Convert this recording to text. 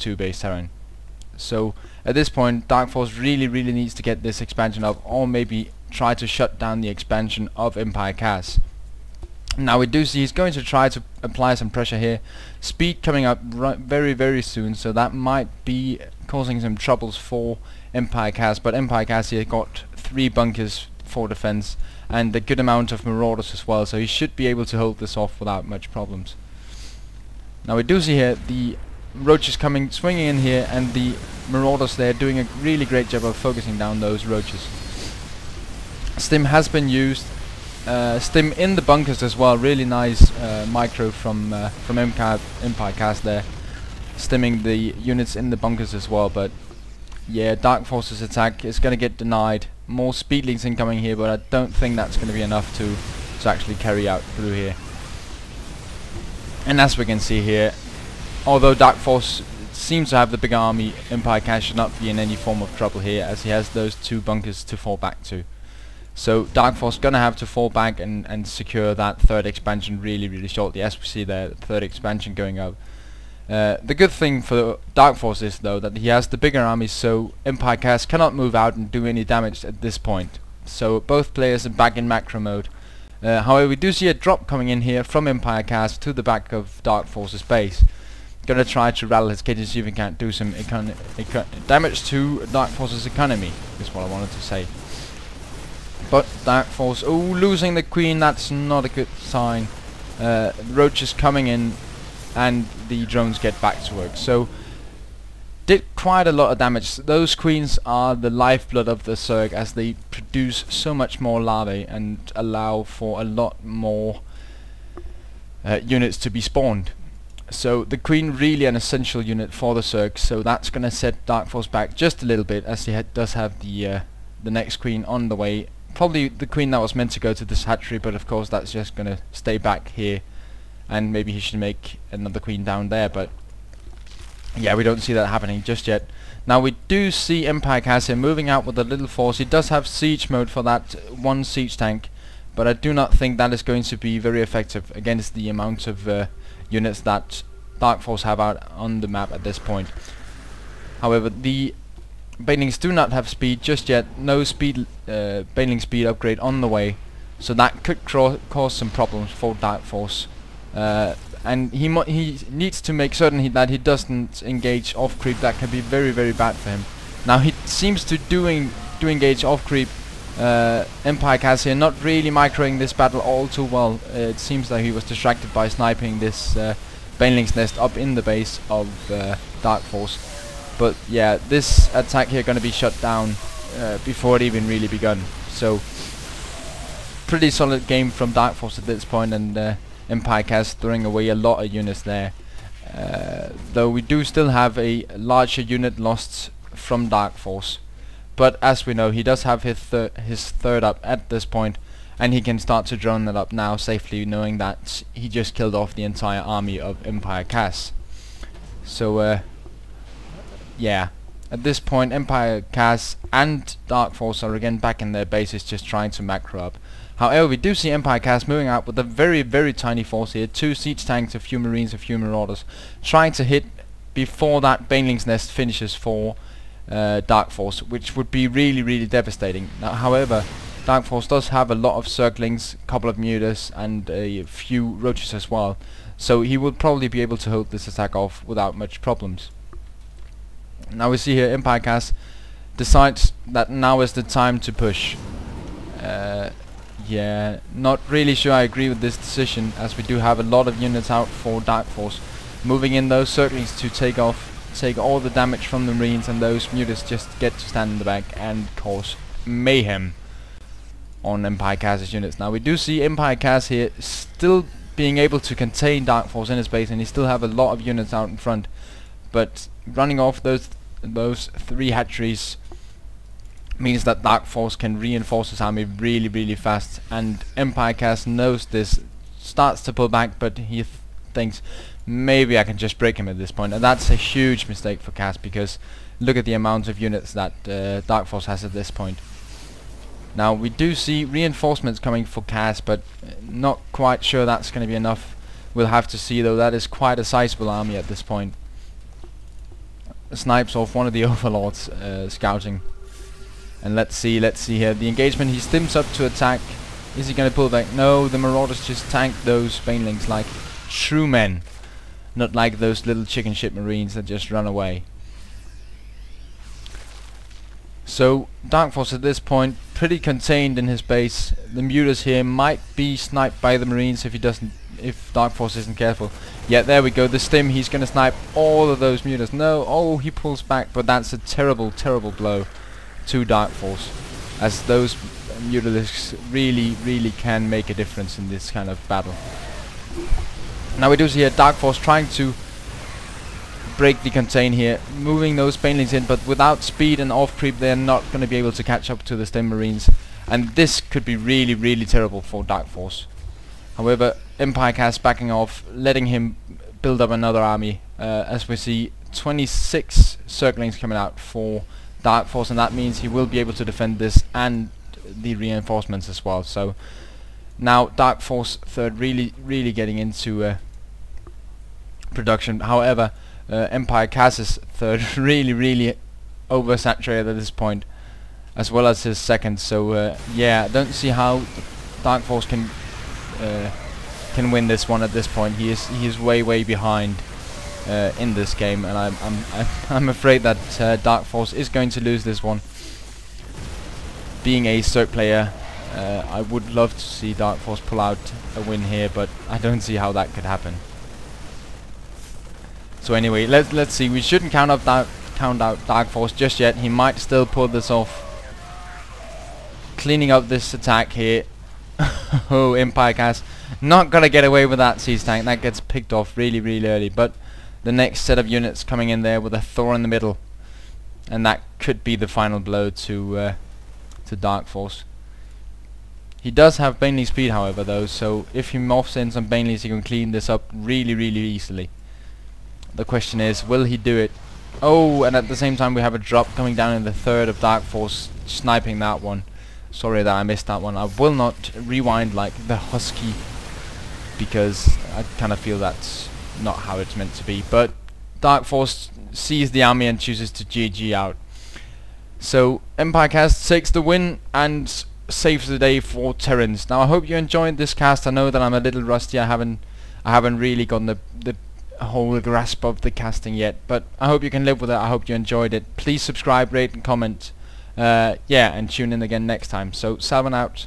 to base Terran. So at this point, darkFoRCE really needs to get this expansion up, or maybe try to shut down the expansion of EmpireKas. Now we do see he's going to try to apply some pressure here. Speed coming up very soon, so that might be causing some troubles for EmpireKas. But EmpireKas here got 3 bunkers for defense and a good amount of marauders as well, so he should be able to hold this off without much problems. Now we do see here the roaches swinging in here, and the marauders there doing a really great job of focusing down those roaches. Stim has been used. Stim in the bunkers as well. Really nice micro from EmpireKas there, stimming the units in the bunkers as well. But yeah, darkFoRCE's attack is going to get denied. More speedlings incoming here, but I don't think that's going to be enough to actually carry out through here. And as we can see here, although darkFoRCE seems to have the big army, EmpireKas should not be in any form of trouble here, as he has those 2 bunkers to fall back to. So darkFoRCE gonna have to fall back and secure that 3rd expansion really shortly, as we see there, the 3rd expansion going up. The good thing for darkFoRCE is though that he has the bigger army, so EmpireKas cannot move out and do any damage at this point. So both players are back in macro mode. However, we do see a drop coming in here from EmpireKas to the back of darkFoRCE's base. Gonna try to rattle his cage and see if he can't do some damage to darkFoRCE's economy, is what I wanted to say. But darkFoRCE, oh, losing the queen, that's not a good sign. Roaches coming in and the drones get back to work. So did quite a lot of damage. Those queens are the lifeblood of the Zerg, as they produce so much more larvae and allow for a lot more units to be spawned. So the queen really an essential unit for the Zerg, so that's going to set darkFoRCE back just a little bit, as he does have the next queen on the way. Probably the queen that was meant to go to this hatchery, but of course that's just going to stay back here, and maybe he should make another queen down there, but yeah, we don't see that happening just yet. Now we do see EmpireKas here moving out with a little force. He does have siege mode for that 1 siege tank, but I do not think that is going to be very effective against the amount of units that darkFoRCE have out on the map at this point. However, the Banelings do not have speed just yet. No speed, Baneling speed upgrade on the way, so that could cause some problems for darkFoRCE. And he needs to make certain that he doesn't engage off creep. That can be very bad for him. Now he seems to do engage off creep. EmpireKas here not really microing this battle all too well. It seems like he was distracted by sniping this Baneling's nest up in the base of darkFoRCE. But yeah, this attack here going to be shut down before it even really begun. So pretty solid game from darkFoRCE at this point, and EmpireKas throwing away a lot of units there. Though we do still have a larger unit lost from darkFoRCE. But as we know, he does have his 3rd up at this point, and he can start to drone that up now safely, knowing that he just killed off the entire army of EmpireKas. So yeah, at this point EmpireKas and darkFoRCE are again back in their bases, just trying to macro up. However, we do see EmpireKas moving out with a very tiny force here. 2 siege tanks, a few marines, a few marauders, trying to hit before that Baneling's nest finishes for darkFoRCE, which would be really devastating. Now, however, darkFoRCE does have a lot of circlings, a couple of mutas, and a few roaches as well, so he will probably be able to hold this attack off without much problems. Now we see here EmpireKas decides that now is the time to push. Yeah, not really sure I agree with this decision, as we do have a lot of units out for darkFoRCE, moving in those circlings to take all the damage from the marines, and those mutas just get to stand in the back and cause mayhem on EmpireKas' units. Now we do see EmpireKas here still being able to contain darkFoRCE in his base, and he still have a lot of units out in front, but running off those 3 hatcheries means that darkFoRCE can reinforce his army really fast, and EmpireKas knows this, starts to pull back, but he thinks maybe I can just break him at this point, and that's a huge mistake for Kas, because look at the amount of units that darkFoRCE has at this point. Now we do see reinforcements coming for Kas, but not quite sure that's going to be enough. We'll have to see, though. That is quite a sizable army at this point. snipes off one of the overlords scouting. And let's see here. The engagement, he stims up to attack. Is he going to pull back? No, the Marauders just tank those banelings like true men. Not like those little chicken shit marines that just run away. So aTnDarKFoRcE at this point pretty contained in his base. The mutas here might be sniped by the marines if aTnDarKFoRcE isn't careful. Yeah, there we go. The stim, he's going to snipe all of those mutas. No, oh, he pulls back, but that's a terrible, terrible blow to aTnDarKFoRcE, as those mutalisks really can make a difference in this kind of battle. Now we do see here aTnDarKFoRcE trying to break the contain here, moving those banelings in, but without speed and off creep they're not going to be able to catch up to the stim marines, and this could be really terrible for aTnDarKFoRcE. However, EmpireKas backing off, letting him build up another army, as we see 26 circlings coming out for aTnDarKFoRcE, and that means he will be able to defend this and the reinforcements as well. So now aTnDarKFoRcE third really getting into production. However, EmpireKas' third really oversaturated at this point, as well as his second. So yeah, I don't see how aTnDarKFoRcE can win this one at this point. He is way behind in this game, and I'm afraid that aTnDarKFoRcE is going to lose this one. Being a Circ player, I would love to see aTnDarKFoRcE pull out a win here, but I don't see how that could happen. So anyway, let's see. We shouldn't count out aTnDarKFoRcE just yet. He might still pull this off. Cleaning up this attack here. Oh, EmpireKas not gonna get away with that siege tank. That gets picked off really early. But the next set of units coming in there with a Thor in the middle, and that could be the final blow to aTnDarKFoRcE. He does have Baneling speed, however, though, so if he morphs in some Banelings, he can clean this up really easily. The question is, will he do it? Oh, and at the same time we have a drop coming down in the third of aTnDarKFoRcE, sniping that one. Sorry that I missed that one. I will not rewind like the Husky, because I kind of feel that's not how it's meant to be. But aTnDarKFoRcE sees the army and chooses to GG out. So EmpireKas takes the win and saves the day for Terrans. Now I hope you enjoyed this cast. I know that I'm a little rusty. I haven't really gotten the whole grasp of the casting yet, but I hope you can live with it. I hope you enjoyed it. Please subscribe, rate and comment. Yeah, and tune in again next time. So Salvan out.